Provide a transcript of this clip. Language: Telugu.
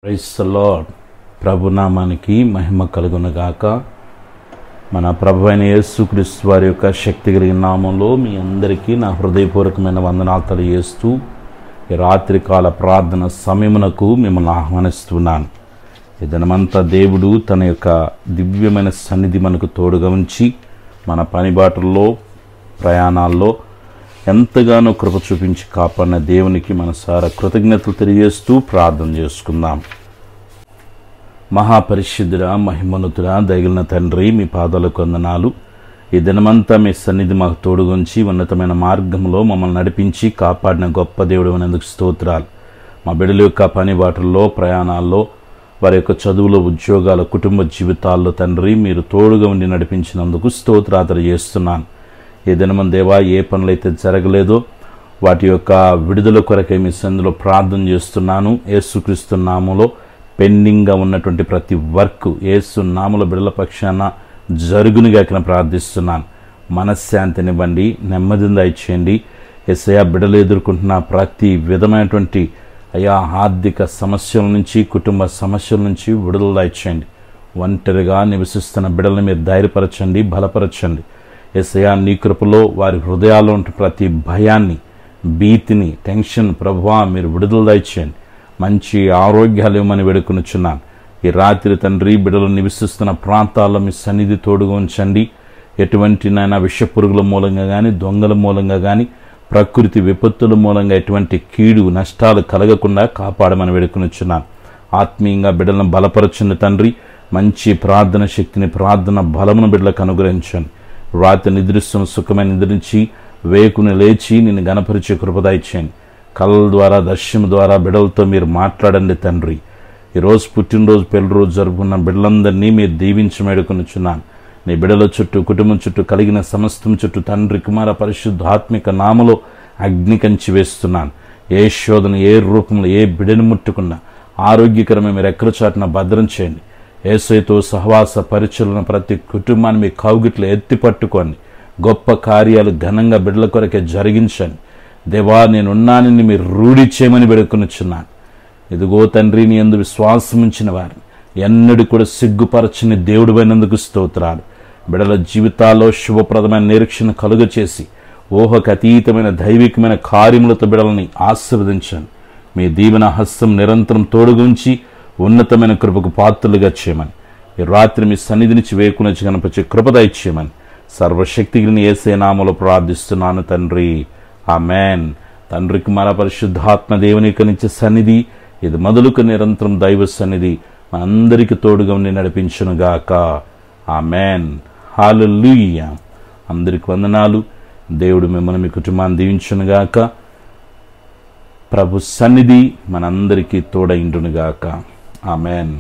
Praise the Lord. ప్రభునామానికి మహిమ కలుగునుగాక. మన ప్రభు అయిన యేసుక్రీస్తు వారి యొక్క శక్తి కలిగిన నామంలో మీ అందరికీ నా హృదయపూర్వకమైన వందనాలు తెలియజేస్తూ ఈ రాత్రికాల ప్రార్థన సమయమునకు మిమ్మల్ని ఆహ్వానిస్తున్నాను. ఈ దినమంతా దేవుడు తన యొక్క దివ్యమైన సన్నిధి మనకు తోడుగా ఉంచి మన పనిబాటుల్లో ప్రయాణాల్లో ఎంతగానో కృప చూపించి కాపాడిన దేవునికి మనసారా కృతజ్ఞతలు తెలియజేస్తూ ప్రార్థన చేసుకుందాం. మహాపరిశుద్ధుడా, మహిమోన్నతుడా, దయగలిగిన తండ్రి, మీ పాదాలకు వందనాలు. ఈ దినమంతా మీ సన్నిధి మాకు తోడుగుంచి ఉన్నతమైన మార్గంలో మమ్మల్ని నడిపించి కాపాడిన గొప్ప దేవుడు అనేందుకు స్తోత్రాలు. మా బిడ్డల యొక్క పనిబాటుల్లో ప్రయాణాల్లో వారి యొక్క చదువులో ఉద్యోగాల కుటుంబ జీవితాల్లో తండ్రి మీరు తోడుగా ఉండి నడిపించినందుకు స్తోత్రాలు చేస్తున్నాను. ఈ దినమం దేవా, ఏ పనులైతే జరగలేదో వాటి యొక్క విడుదల కొరకై మీ సన్నిధిలో ప్రార్థన చేస్తున్నాను. యేసుక్రీస్తు నామములో పెండింగ్గా ఉన్నటువంటి ప్రతి వర్క్ యేసు నామములో బిడ్డల పక్షాన జరుగునుగాక ప్రార్థిస్తున్నాను. మనశ్శాంతినివ్వండి, నెమ్మదిని దయచేయండి. యేసయ్యా, బిడ్డలు ఎదుర్కొంటున్న ప్రతి విధమైనటువంటి ఆర్థిక సమస్యల నుంచి, కుటుంబ సమస్యల నుంచి విడుదల దయచేయండి. ఒంటరిగా నివసిస్తున్న బిడ్డలను మీరు ధైర్యపరచండి, బలపరచండి. యేసయ్యా, నీ కృపలో వారి హృదయాల్లో ఉంటే ప్రతి భయాన్ని, భీతిని, టెన్షన్ ప్రభువా మీరు విడుదల దయచేయండి. మంచి ఆరోగ్యాలు ఇవ్వమని వేడుకొనుచున్నాను. ఈ రాత్రి తండ్రి బిడ్డలు నివసిస్తున్న ప్రాంతాల్లో మీ సన్నిధి తోడుగా ఉంచండి. ఎటువంటి నాయన విషపురుగుల మూలంగా కానీ, దొంగల మూలంగా కానీ, ప్రకృతి విపత్తుల మూలంగా ఎటువంటి కీడు నష్టాలు కలగకుండా కాపాడమని వేడుకొనుచున్నాను. ఆత్మీయంగా బిడ్డలను బలపరచండి తండ్రి. మంచి ప్రార్థన శక్తిని, ప్రార్థన బలమును బిడ్డలకు అనుగ్రహించండి. రాత్రి నిద్రిస్తున్న సుఖమైన నిద్రించి వేకుని లేచి నిన్ను గణపరిచే కృపదయచేయండి. కళల ద్వారా, దర్శనం ద్వారా బిడ్డలతో మీరు మాట్లాడండి తండ్రి. ఈరోజు పుట్టినరోజు, పెళ్లి రోజు జరుపుకున్న బిడ్డలందరినీ మీరు దీవించి వేడుకొనుచున్నాను. నీ బిడ్డల చుట్టూ, కుటుంబం చుట్టూ, కలిగిన సమస్తం చుట్టూ తండ్రి, కుమార, పరిశుద్ధాత్మిక నామలో అగ్ని కంచి వేస్తున్నాను. ఏ శోధన, ఏ రూపంలో ఏ బిడ్డను ముట్టుకున్నా ఆరోగ్యకరమైన మీరు ఎక్కడ చాటున భద్రం చేయండి. యేసుతో సహవాస పరిచయలను ప్రతి కుటుంబాన్ని మీ కౌగిట్లో ఎత్తి పట్టుకోండి. గొప్ప కార్యాలు ఘనంగా బిడ్డల కొరకే జరిగించండి. దేవా, నేనున్నానని మీరు రూఢి చేయమని వేడుకొనుచున్నాను. ఇదిగో తండ్రి, నీ యందు విశ్వాసం ఉంచిన వారిని ఎన్నడూ కూడా సిగ్గుపరచని దేవుడు అయినందుకు స్తోత్రాలు. బిడ్డల జీవితాల్లో శుభప్రదమైన నిరీక్షణ కలుగ చేసి ఊహకు అతీతమైన దైవికమైన కార్యములతో బిడ్డలని ఆశీర్వదించండి. మీ దీవెన హస్తం నిరంతరం తోడుగుంచి ఉన్నతమైన కృపకు పాత్రలుగా చేయమని ఈ రాత్రి మీ సన్నిధి నుంచి వేకునొచ్చి కనపరిచే కృప దయచేయమని సర్వశక్తిని యేసే నామములో ప్రార్థిస్తున్నాను తండ్రి. ఆమేన్. తండ్రి, కుమార, పరిశుద్ధాత్మ దేవుని నుంచి సన్నిధి ఇది మొదలుకు నిరంతరం దైవ సన్నిధి మనందరికీ తోడుగా ఉండి నడిపించునుగాక. ఆమేన్. హల్లెలూయా. అందరికి వందనాలు. దేవుడు మిమ్మల్ని, మీ కుటుంబాన్ని దీవించునుగాక. ప్రభు సన్నిధి మనందరికీ తోడైండునుగాక. ఆమేన్.